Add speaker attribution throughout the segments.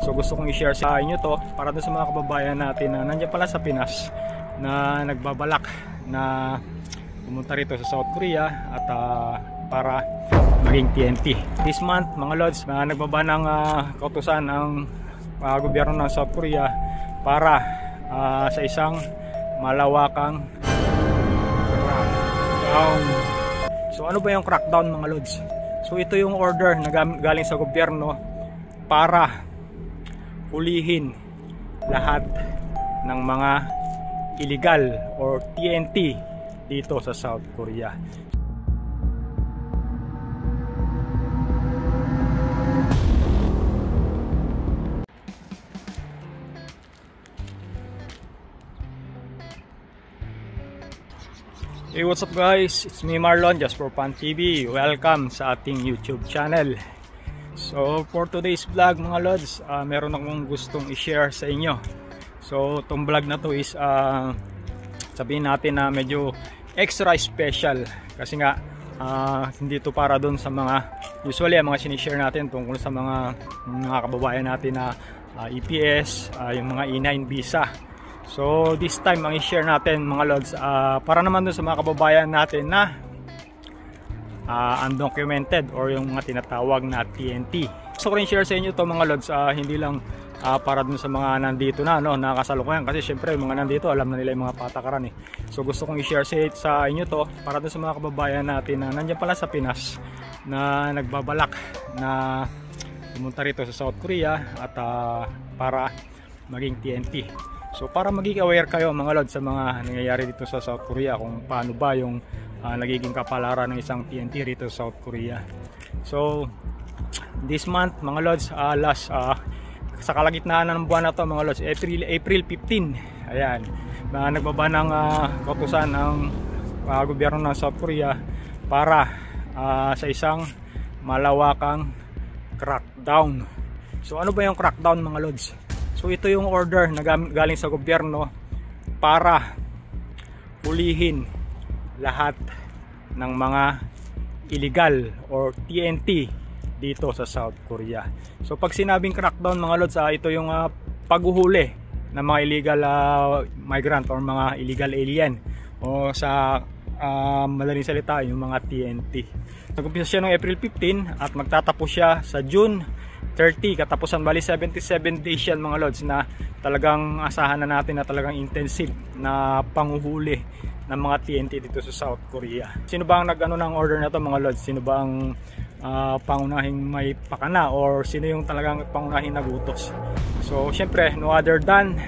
Speaker 1: So gusto kong i-share sa inyo to para dun sa mga kababayan natin na nandiyan pala sa Pinas na nagbabalak na pumunta rito sa South Korea at para maging TNT. This month mga lods, nagbaba ng kautusan ang gobyerno ng South Korea para sa isang malawakang crackdown. So ano ba yung crackdown mga lods? So ito yung order na galing sa gobyerno para hulihin lahat ng mga illegal or TNT dito sa South Korea. Hey, what's up guys? It's me Marlon, just for Fun TV. Welcome sa ating YouTube channel. So for today's vlog mga lods, meron akong gustong i-share sa inyo. So itong vlog na to is sabihin natin na medyo extra special kasi nga hindi to para doon sa mga usually mga sinishare natin tungkol sa mga kababayan natin na EPS, yung mga E9 visa. So this time ang i-share natin mga lods para naman doon sa mga kababayan natin na undocumented or yung mga tinatawag na TNT. Gusto ko rin share sa inyo to mga lods, hindi lang para dun sa mga nandito na nakasalukuyan, kasi syempre yung mga nandito alam na nila yung mga patakaran So gusto kong i-share sa inyo to para dun sa mga kababayan natin na nandiyan pala sa Pinas na nagbabalak na pumunta rito sa South Korea at para maging TNT. So para maging aware kayo mga lods sa mga nangyayari dito sa South Korea, kung paano ba yung nagiging kapalaran ng isang TNT rito sa South Korea. So this month mga lods, last sa kalagitnaan ng buwan na to mga lods, April 15, ayan, nagbaba ng kautusan ng gobyerno ng South Korea para sa isang malawakang crackdown. So ano ba yung crackdown mga lods? So ito yung order na galing sa gobyerno para hulihin lahat ng mga illegal or TNT dito sa South Korea. So pag sinabing crackdown mga lods, ito yung paghuhuli ng mga illegal migrant or mga illegal alien, o sa madaling salita yung mga TNT. Nag-umpisa siya noong April 15 at magtatapos siya sa June 30, katapusan bali 77 days yan mga lods, na talagang asahan na natin na talagang intensive na panguhuli ng mga TNT dito sa South Korea. Sino ba ang nag-ano ng order na to mga lods? Sino ba ang pangunahing may pakana, or sino yung talagang pangunahing nagutos? So syempre no other than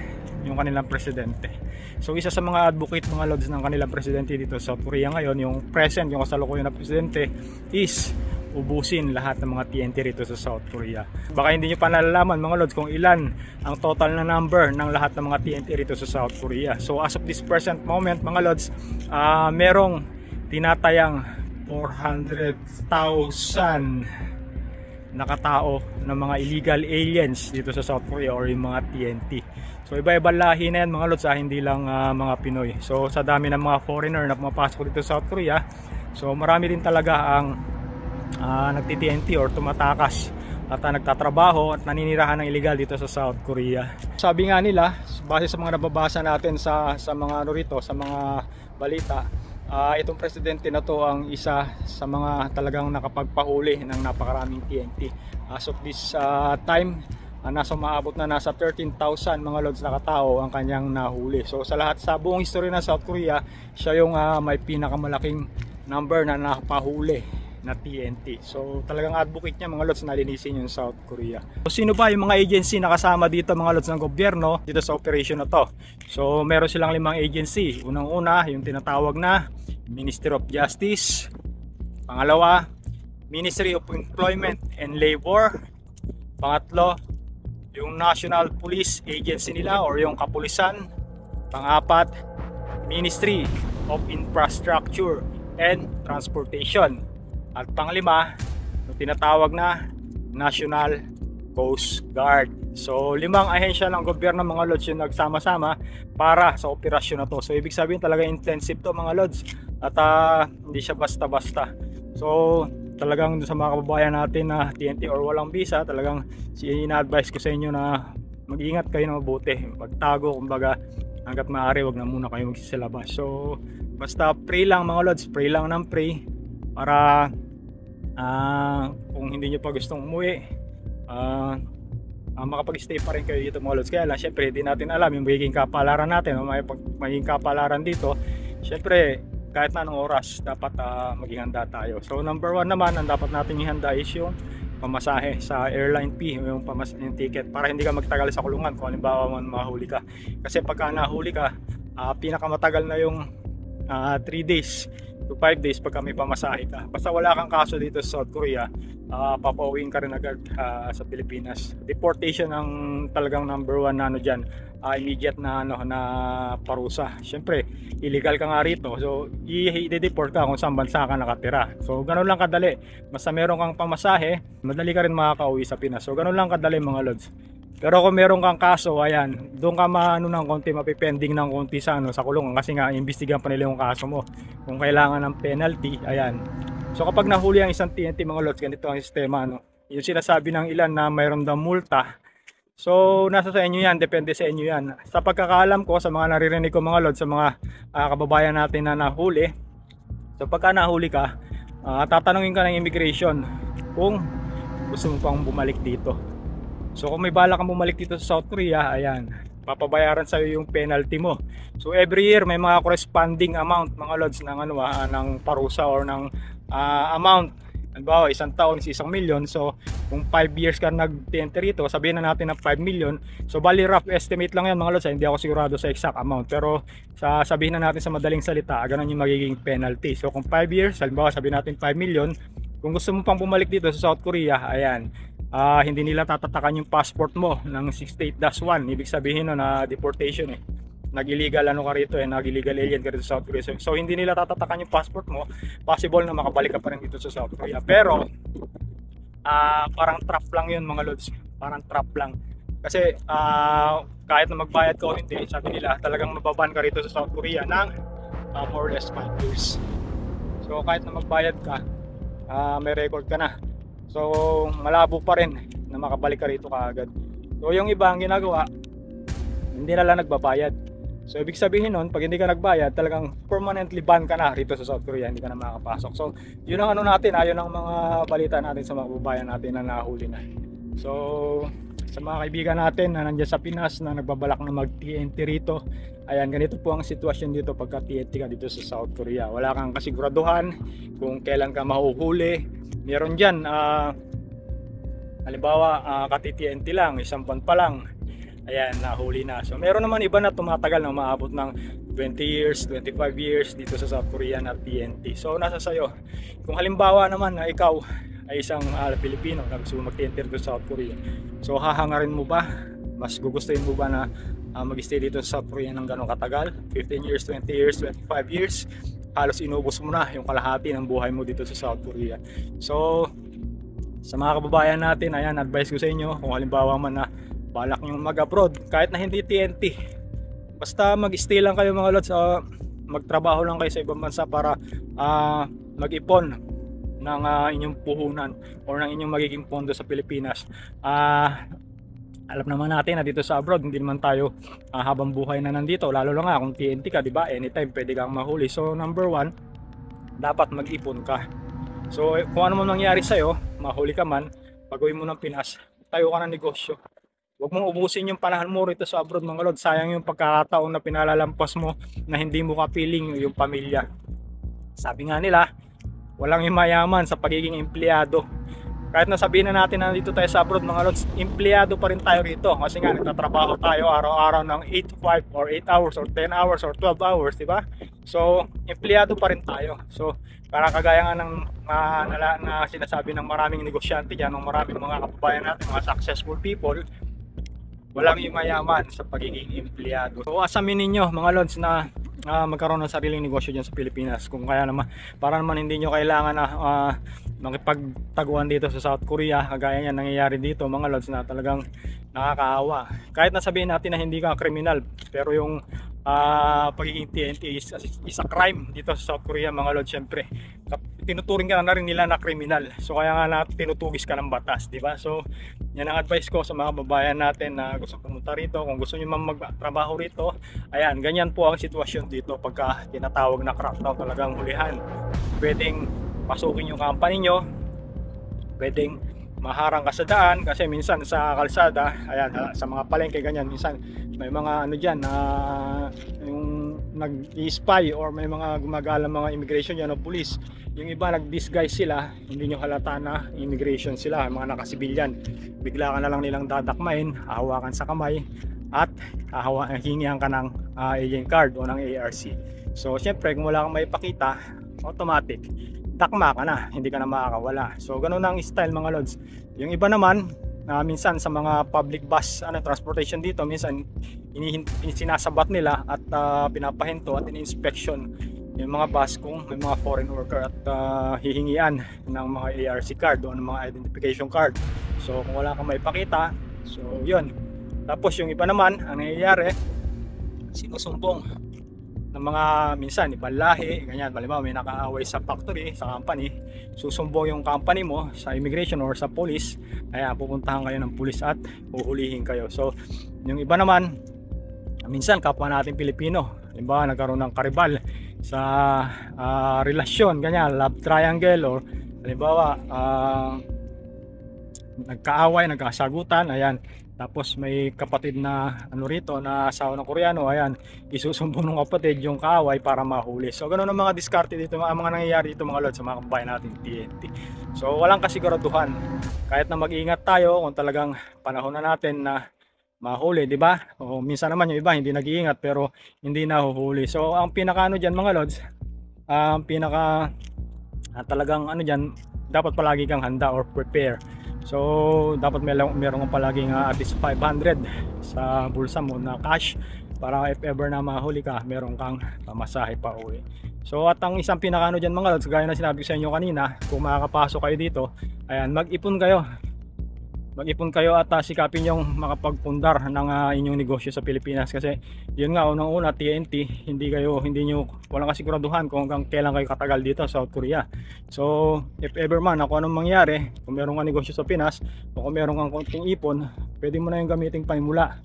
Speaker 1: yung kanilang presidente. So isa sa mga advocate mga lods ng kanilang presidente dito sa South Korea ngayon, yung present, yung kasalukuyan na presidente, is ubusin lahat ng mga TNT rito sa South Korea. Baka hindi nyo pa nalalaman mga lods kung ilan ang total na number ng lahat ng mga TNT rito sa South Korea. So as of this present moment mga lods, merong tinatayang 400,000 nakatao ng mga illegal aliens dito sa South Korea or yung mga TNT. So iba-iba lahi na yan mga lods, hindi lang mga Pinoy. So sa dami ng mga foreigner na pumapasok dito sa South Korea, so marami din talaga ang nagti-TNT or tumatakas at nagtatrabaho at naninirahan ng illegal dito sa South Korea. Sabi nga nila, base sa mga nababasa natin sa mga rito, sa mga balita, itong presidente na to ang isa sa mga talagang nakapagpahuli ng napakaraming TNT. As of this time, umaabot na nasa 13,000 mga lods na katao ang kanyang nahuli. So sa lahat, sa buong history ng South Korea, siya yung may pinakamalaking number na nakapahuli na TNT. So talagang advocate niya mga lods na linisin yung South Korea. So sino ba yung mga agency na kasama dito mga lods ng gobyerno dito sa operation na to? So meron silang 5 agency. Unang-una yung tinatawag na Ministry of Justice, pangalawa Ministry of Employment and Labor, pangatlo yung National Police Agency nila or yung kapulisan, pang-apat Ministry of Infrastructure and Transportation, at pang-lima yung tinatawag na National Coast Guard. So 5 ahensya ng gobyerno mga lods yung nagsama-sama para sa operasyon na to. So ibig sabihin talaga intensive to mga lods, at hindi siya basta-basta. So talagang sa mga kababayan natin na TNT or walang visa, talagang ina-advise ko sa inyo na mag-ingat kayo na mabuti, pagtago kumbaga hanggat maaari wag na muna kayo magsisilabas. So basta pray lang mga lods, pray lang ng pray para kung hindi nyo pa gustong umuwi, makapag-stay pa rin kayo dito mga lods. Kaya lang syempre hindi natin alam yung magiging kapalaran natin o magiging kapalaran dito. Syempre kahit na anong oras dapat maging handa tayo. So number 1 naman ang dapat natin ihanda is yung pamasahe sa airline fee, yung ticket, para hindi ka magtagal sa kulungan kung halimbawa man mahuli ka. Kasi pagka nahuli ka, pinakamatagal na yung 3 days to 5 days pagka may pamasahe ka. Basta wala kang kaso dito sa South Korea, papauwiin ka rin agad sa Pilipinas. Deportation ang talagang number 1 na ano dyan, immediate na na parusa. Syempre illegal ka nga rito, so i-deport ka kung saan bansa ka nakatira. So ganun lang kadali, basta meron kang pamasahe madali ka rin makakauwi sa Pinas. So ganun lang kadali mga lods. Pero kung meron kang kaso, ayan, doon ka ng konti, mapipending ng konti sa kulungan, kasi nga imbestigahan pa nila yung kaso mo kung kailangan ng penalty. Ayan, so kapag nahuli ang isang TNT mga lods, ganito ang sistema, yung sinasabi ng ilan na mayroon daw multa. So nasa sa inyo yan, depende sa inyo yan. Sa pagkakaalam ko, sa mga naririnig ko mga lods, sa mga kababayan natin na nahuli, so pagka nahuli ka, tatanungin ka ng immigration kung gusto mo pang bumalik dito. So kung may balak kang bumalik dito sa South Korea, ayan, papabayaran sa iyo yung penalty mo. So every year may mga corresponding amount mga lods ng ng parusa or ng amount. Halimbawa, isang taon is 1 million. So kung 5 years ka nag-enter rito, sabihin na natin na 5 million. So bali rough estimate lang yan mga lods, hindi ako sigurado sa exact amount, pero sabihin na natin sa madaling salita, ganun yung magiging penalty. So kung 5 years, halimbawa sabihin natin 5 million, kung gusto mo pang bumalik dito sa South Korea, ayan, hindi nila tatatakan yung passport mo ng 68-1. Ibig sabihin na deportation nag-illegal ka rito nag-illegal alien ka rito sa South Korea. So hindi nila tatatakan yung passport mo, possible na makabalik ka pa rin dito sa South Korea. Pero parang trap lang yun mga lods, parang trap lang. Kasi kahit na magbayad ka o hindi, sabi nila talagang mababan ka rito sa South Korea ng more or less 5 years. So kahit na magbayad ka, may record ka na. So malabo pa rin na makabalik ka rito kaagad. So yung iba ang ginagawa, hindi na lang nagbabayad. So ibig sabihin nun, pag hindi ka nagbayad, talagang permanently ban ka na rito sa South Korea, hindi ka na makakapasok. So yun ang natin, yun ang mga balita natin sa mga kababayan natin na nahuli na. So sa mga kaibigan natin na nandiyan sa Pinas na nagbabalak na mag-TNT rito, ayan, ganito po ang sitwasyon dito pagka TNT ka dito sa South Korea. Wala kang kasiguraduhan kung kailan ka mahuhuli. Meron dyan, halimbawa kati-TNT lang, 1 buwan pa lang, ayan, nahuli na. So meron naman iba na tumatagal na umaabot ng 20 years, 25 years dito sa South Korea na TNT. So nasa sayo. Kung halimbawa naman na ikaw ay isang Pilipino na gusto mag-TNT dito sa South Korea, so hahangarin mo ba? Mas gugustuhin mo ba na mag-stay dito sa South Korea ng ganong katagal? 15 years, 20 years, 25 years? Halos inubos mo na yung kalahati ng buhay mo dito sa South Korea. So sa mga kababayan natin, ayan, advice ko sa inyo, kung halimbawa man na balak nyo mag-abroad, kahit na hindi TNT, basta mag-stay lang kayo mga lods, magtrabaho lang kayo sa ibang bansa para mag-ipon ng inyong puhunan or ng inyong magiging pondo sa Pilipinas. Alam naman natin na dito sa abroad, hindi naman tayo habang buhay na nandito, lalo lang kung TNT ka, diba? Anytime pwede kang mahuli. So number 1, dapat mag-ipon ka. So kung ano man mangyari sa'yo, mahuli ka man, pag-uwi mo ng Pinas, tayo ka ng negosyo. Huwag mong ubusin yung panahon mo rito sa abroad mga lord. Sayang yung pagkakataon na pinalalampas mo na hindi mo kapiling yung pamilya. Sabi nga nila, walang mayaman sa pagiging empleyado. Kahit na sabihin na natin na dito tayo sa abroad mga lods, empleyado pa rin tayo rito. Kasi nga nagtatrabaho tayo araw-araw ng 8 to 5 or 8 hours or 10 hours or 12 hours, diba? So empleyado pa rin tayo. So para kagaya nga ng na sinasabi ng maraming negosyante dyan, ng maraming mga kababayan natin, mga successful people, walang mayaman sa pagiging empleyado. So asamin ninyo mga lods na magkaroon ng sariling negosyo dyan sa Pilipinas. Kung kaya naman, para naman hindi nyo kailangan na makipagtaguan dito sa South Korea, kagaya yan nangyayari dito mga lods, na talagang nakakaawa. Kahit na sabihin natin na hindi ka kriminal, pero yung pagiging TNT is a crime dito sa South Korea mga lods. Syempre tinuturing ka na rin nila na kriminal. So kaya nga na tinutugis ka ng batas, di ba? So yan ang advice ko sa mga kababayan natin na gusto pumunta rito. Kung gusto niyo magtrabaho rito, ayan, ganyan po ang sitwasyon dito pagka tinatawag na crackdown, talagang hulihan. Pwedeng pasukin yung company nyo, pwedeng maharang ka sa daan kasi minsan sa kalsada, ayan, sa mga palengke ganyan, minsan may mga ano dyan na yung nag-i-spy or may mga gumagalang mga immigration yan o police. Yung iba nag-disguise sila, hindi nyo halata na immigration sila, mga nakasibilyan. Bigla ka na lang nilang dadakmain, hahawakan sa kamay at hingihan ka ng agent card o ng ARC. So syempre kung wala kang maipakita, automatic dakma ka na, hindi ka na makakawala. So ganun ang style mga lods. Yung iba naman, minsan sa mga public bus transportation dito, minsan sinasabat nila at pinapahinto at in-inspection yung mga bus kung may mga foreign worker at hihingian ng mga ARC card o ng mga identification card. So kung wala kang maipakita, so yun. Tapos yung iba naman, ang nangyayari, sinusumbong ng mga minsan ibang lahi, ganyan. Halimbawa may nakaaway sa factory, sa company, susumbong yung company mo sa immigration or sa police, kaya pupuntahan kayo ng police at uhulihin kayo. So yung iba naman, minsan kapwa natin Pilipino, halimbawa nagkaroon ng karibal sa relasyon, ganyan, love triangle, or halimbawa nagkaaway, nagkasagutan, ayan. Tapos may kapatid na rito na asawa ng Koreano, ayan, isusumbong ng kapatid yung kaaway para mahuli. So ganoon ang mga diskarte dito, mga nangyayari dito mga lods sa mga kababayan natin TNT. So walang kasiguraduhan. Kahit na mag-ingat tayo kung talagang panahon na natin na mahuli, di ba? O minsan naman yung iba hindi nag-iingat pero hindi nahuhuli. So ang pinaka diyan mga lods, ang pinaka talagang diyan, dapat palagi kang handa or prepare. So dapat meron kang palaging at least 500 sa bulsa mo na cash para if ever na mahuli ka, meron kang pamasahe pa uwi. So at ang isang pinakano dyan mga lods, gaya na sinabi ko sa inyo kanina, kung makakapasok kayo dito, ayan, mag-ipon kayo at sikapin yung makapagpundar ng inyong negosyo sa Pilipinas. Kasi yun nga, unang-una TNT, walang kasiguraduhan kung hanggang kailan kayo katagal dito sa South Korea. So if ever man ako anong mangyari, kung meron kang negosyo sa Pinas o kung meron kang konting ipon, pwede mo na yung gamiting panimula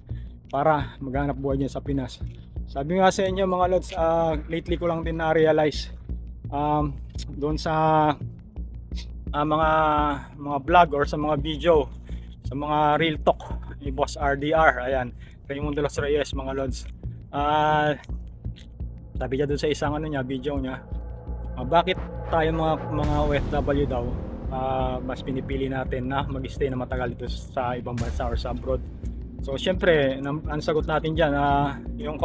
Speaker 1: para maghanap buhay dyan sa Pinas. Sabi nga sa inyo mga lods, lately ko lang din na-realize doon sa mga vlog or sa mga video, sa mga real talk ni Boss RDR, ayan, Raymond de los Reyes mga lods. Sabi niya doon sa isang video niya, bakit tayo mga OFW daw mas pinipili natin na mag-stay na matagal dito sa ibang bansa or sa abroad. So syempre ang sagot natin diyan yung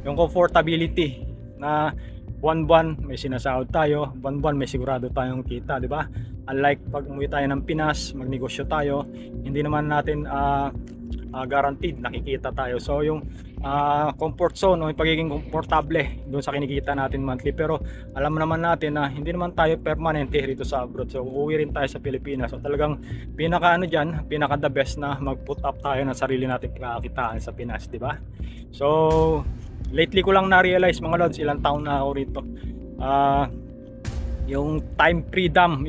Speaker 1: comfortability na buwan-buwan may sinasahod tayo, buwan-buwan may sigurado tayong kita, di ba? Unlike pag umuwi tayo ng Pinas, magnegosyo tayo, hindi naman natin guaranteed nakikita tayo. So yung comfort zone o yung pagiging komportable doon sa kinikita natin monthly, pero alam naman natin na hindi naman tayo permanente rito sa abroad. So uuwi rin tayo sa Pilipinas. So talagang pinaka pinaka the best na mag-put up tayo ng sarili natin kakitaan sa Pinas, di ba? So lately ko lang na-realize mga lods, ilang taon na ako rito, yung time freedom,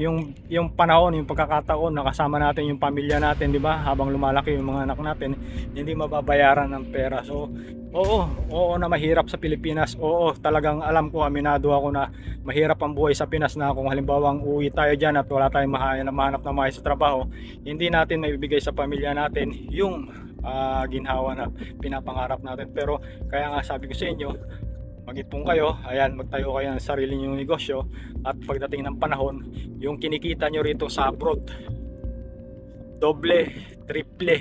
Speaker 1: yung panahon, yung pagkakataon na kasama natin yung pamilya natin, di ba? Habang lumalaki yung mga anak natin, hindi mababayaran ng pera. So oo na mahirap sa Pilipinas. Oo, talagang alam ko, aminado ako na mahirap ang buhay sa Pinas, na kung halimbawang uwi tayo dyan at wala tayong mahanap na maayos sa trabaho, hindi natin maibigay sa pamilya natin yung ginhawa na pinapangarap natin. Pero kaya nga sabi ko sa inyo, mag-ipon kayo, ayan, magtayo kayo ng sarili nyong negosyo, at pagdating ng panahon, yung kinikita nyo rito sa abroad, doble, triple,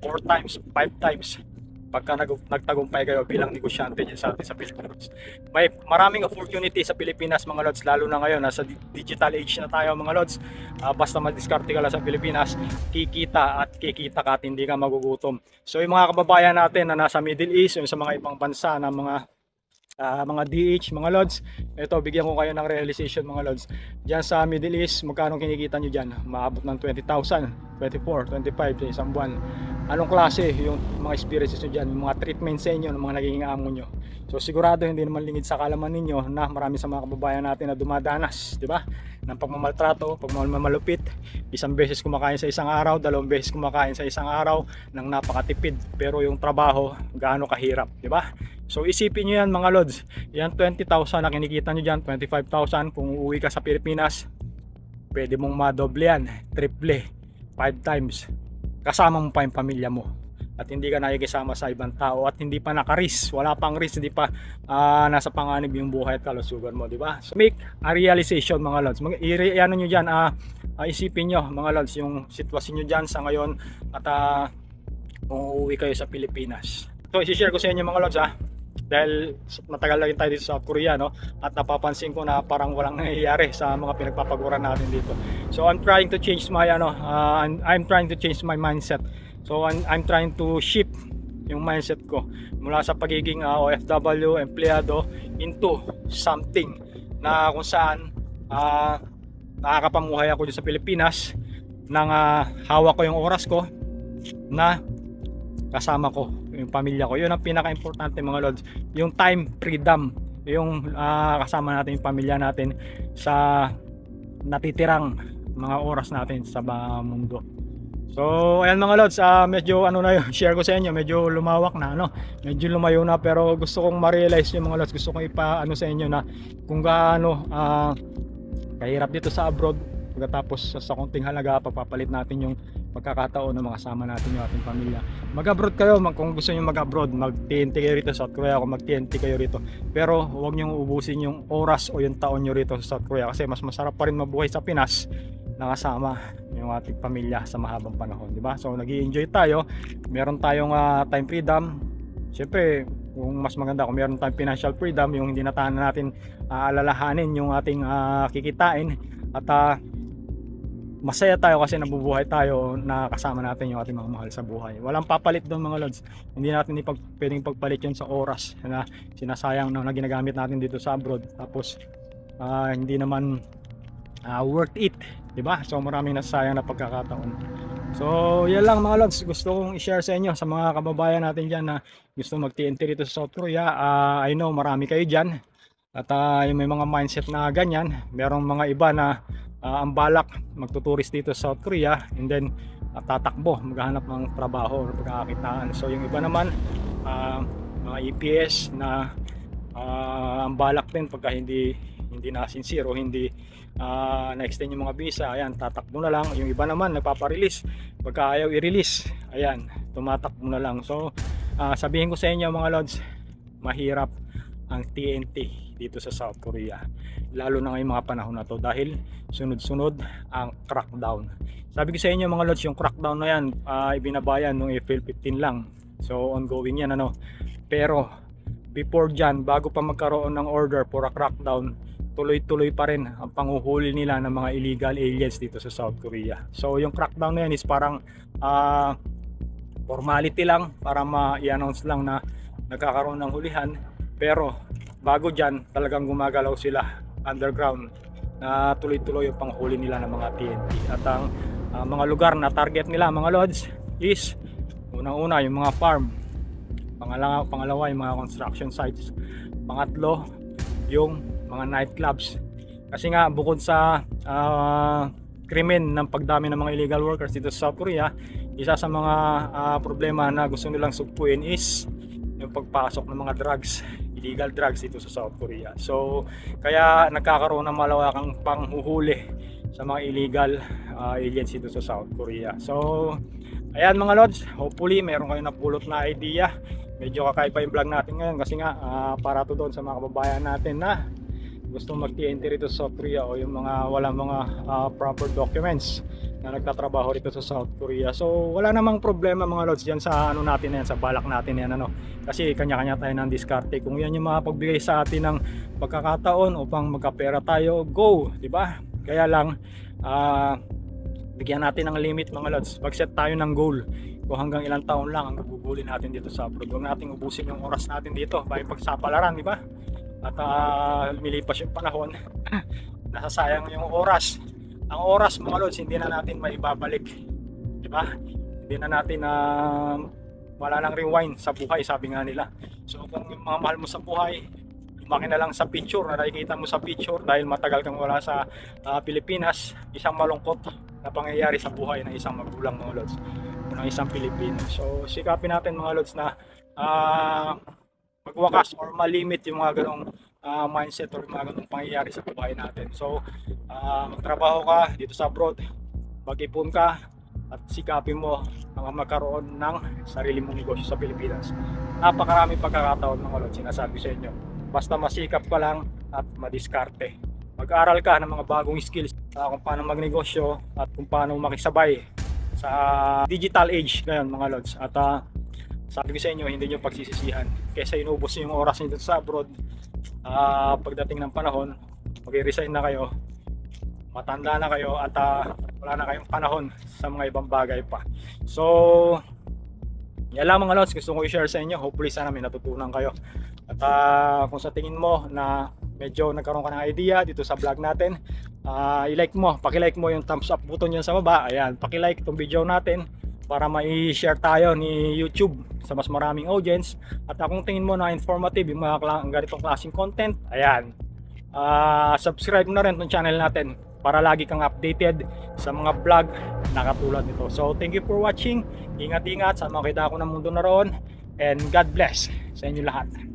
Speaker 1: 4 times, 5 times pagka nagtagumpay kayo bilang negosyante dyan sa atin sa Pilipinas. May maraming opportunity sa Pilipinas mga lods, lalo na ngayon nasa digital age na tayo mga lods. Basta mag-diskarte ka lang sa Pilipinas, kikita ka at hindi ka magugutom. So yung mga kababayan natin na nasa Middle East, yung sa mga ibang bansa na mga DH mga lods, ito bigyan ko kayo ng realization mga lods. Diyan sa Middle East, magkano kinikita nyo dyan? Maabot ng 20,000, 24, 25 sa isang buwan. Anong klase yung mga experiences nyo dyan, yung mga treatment sa inyo ng mga naging amo nyo? So sigurado hindi naman lingid sa kalaman ninyo na marami sa mga kababayan natin na dumadanas, di ba, ng pagmamaltrato, pagmamalupit. Isang beses kumakain sa isang araw, dalawang beses kumakain sa isang araw ng napakatipid, pero yung trabaho gaano kahirap, di ba? So isipin nyo yan mga lods, yan 20,000 na kinikita nyo dyan, 25,000 kung uuwi ka sa Pilipinas, pwede mong madoble yan, triple, 5 times, kasama mo pa yung pamilya mo. At hindi ka nakikisama sa ibang tao at hindi pa naka-risk, wala pang risk, hindi pa nasa panganib yung buhay at kalusugan mo, di ba? So make a realization mga lods. Ano nyo dyan, isipin nyo mga lods yung sitwasyon nyo dyan sa ngayon at kung uuwi kayo sa Pilipinas. So isi-share ko sa inyo mga lods dahil matagal lang tayo dito sa South Korea, no? At napapansin ko na parang walang nangyayari sa mga pinagpapaguran natin dito. So I'm trying to change my I'm trying to change my mindset. So I'm trying to shift yung mindset ko mula sa pagiging OFW, empleyado, into something na kung saan nakakapamuhay ako dito sa Pilipinas nang hawak ko yung oras ko na kasama ko yung pamilya ko. Yun ang pinaka-importante mga lods, yung time freedom, yung kasama natin yung pamilya natin sa natitirang mga oras natin sa mundo. So ayan mga lods, medyo na yung share ko sa inyo, medyo lumawak na, medyo lumayo na, pero gusto kong ma-realize yung mga lods, gusto kong ipa sa inyo na kung gaano kahirap dito sa abroad. Pagkatapos sa konting halaga pagpapalit natin yung pagkakataon na makasama natin yung ating pamilya. Mag-abroad kayo, kung gusto niyo mag-abroad, mag-TNT kayo rito sa South Korea, kung mag-TNT kayo rito, pero huwag niyo ubusin yung oras o yung taon niyo rito sa South Korea, kasi mas masarap pa rin mabuhay sa Pinas nakasama yung ating pamilya sa mahabang panahon, di ba? So nag-i-enjoy tayo, meron tayong time freedom. Siyempre kung mas maganda kung meron tayong financial freedom, yung hindi natin alalahanin yung ating kikitain, at masaya tayo kasi nabubuhay tayo na kasama natin yung ating mga mahal sa buhay. Walang papalit doon mga lods. Hindi natin pwedeng pagpalit yun sa oras na sinasayang na ginagamit natin dito sa abroad, tapos hindi naman worth it, di ba? So maraming nasayang na pagkakataon. So yan lang mga lods, gusto kong i-share sa inyo, sa mga kababayan natin dyan na gusto mag-TNT dito sa South Korea. I know marami kayo dyan at yung may mga mindset na ganyan. Merong mga iba na ang balak magtuturist dito sa South Korea and then tatakbo, maghahanap ng trabaho o pagkakakitaan. So yung iba naman mga EPS na ang balak din pagka hindi na sincere o hindi na-extend yung mga visa, ayan, tatakbo na lang. Yung iba naman nagpapa-release, pagka ayaw i-release, ayan, tumatakbo na lang. So sabihin ko sa inyo mga lods, mahirap ang TNT dito sa South Korea, lalo na ngayong mga panahon na to, dahil sunod-sunod ang crackdown. Sabi ko sa inyo mga lods, yung crackdown na yan ibinabayan noong April 15 lang, so ongoing yan pero before dyan, bago pa magkaroon ng order for a crackdown, tuloy-tuloy pa rin ang panghuhuli nila ng mga illegal aliens dito sa South Korea. So yung crackdown na yan is parang formality lang para ma-i-announce lang na nagkakaroon ng hulihan, pero bago dyan talagang gumagalaw sila underground na tuloy-tuloy yung panghuli nila ng mga TNT. At ang mga lugar na target nila mga lods is unang-una yung mga farm, pangalawa yung mga construction sites, pangatlo yung mga nightclubs. Kasi nga bukod sa krimen ng pagdami ng mga illegal workers dito sa South Korea, isa sa mga problema na gusto nilang sugpuin is yung pagpasok ng mga drugs, illegal drugs dito sa South Korea. So kaya nagkakaroon ng malawakang panghuhuli sa mga illegal aliens dito sa South Korea. So ayan mga lods, hopefully meron kayo napulot na idea. Medyo kakaiba yung vlog natin ngayon kasi nga para to doon sa mga kababayan natin na gusto mag-TNT rito sa South Korea o yung mga walang mga proper documents na nagtatrabaho rito sa South Korea. So wala namang problema mga lods diyan sa natin yan, sa balak natin yan kasi kanya-kanya tayo ng diskarte. Kung yan yung makapagbigay sa atin ng pagkakataon upang magkapera tayo, go, di ba? Kaya lang bigyan natin ng limit mga lods. Mag-set tayo ng goal kung hanggang ilang taon lang ang gugugulin natin dito sa abroad. Huwag nating ubusin yung oras natin dito by pagsapalaran, di ba? At lumilipas yung panahon nasasayang yung oras. Ang oras mga lods hindi na natin maibabalik, di ba? Hindi na natin wala nang rewind sa buhay, sabi nga nila. So kung yung mga mahal mo sa buhay, lumaki na lang sa picture na nakikita mo sa picture dahil matagal kang wala sa Pilipinas, isang malungkot na pangyayari sa buhay ng isang magulang, mga lods, ng isang Pilipino. So sikapin natin, mga lods, na magwakas or malimit yung mga ganong mindset or mga ganong pangyayari sa buhay natin. So magtrabaho ka dito sa abroad, mag-ipon ka, at sikapin mo ang magkaroon ng sarili mong negosyo sa Pilipinas. Napakaraming pagkakataon, mga lods, sinasabi sa inyo. Basta masikap ka lang at madiskarte. Mag-aral ka ng mga bagong skills kung paano magnegosyo at kung paano makisabay sa digital age ngayon, mga lods. At sabi ko sa inyo, hindi nyo pagsisisihan. Kesa inubos yung oras nyo sa abroad, pagdating ng panahon, mag-resign na kayo, matanda na kayo, at wala na kayong panahon sa mga ibang bagay pa. So yan lang, mga lods, gusto ko i-share sa inyo. Hopefully sana may natutunan kayo. At kung sa tingin mo na medyo nagkaroon ka ng idea dito sa vlog natin, i-like mo, paki-like mo yung thumbs up button yan sa baba. Ayan, paki-like itong video natin para mai-share tayo ni YouTube sa mas maraming audience. At kung tingin mo na informative yung mga ganitong klaseng content, ayan, subscribe na rin itong channel natin para lagi kang updated sa mga vlog na katulad nito. So thank you for watching. Ingat-ingat sa makita ko ng mundo na roon, and God bless sa inyo lahat.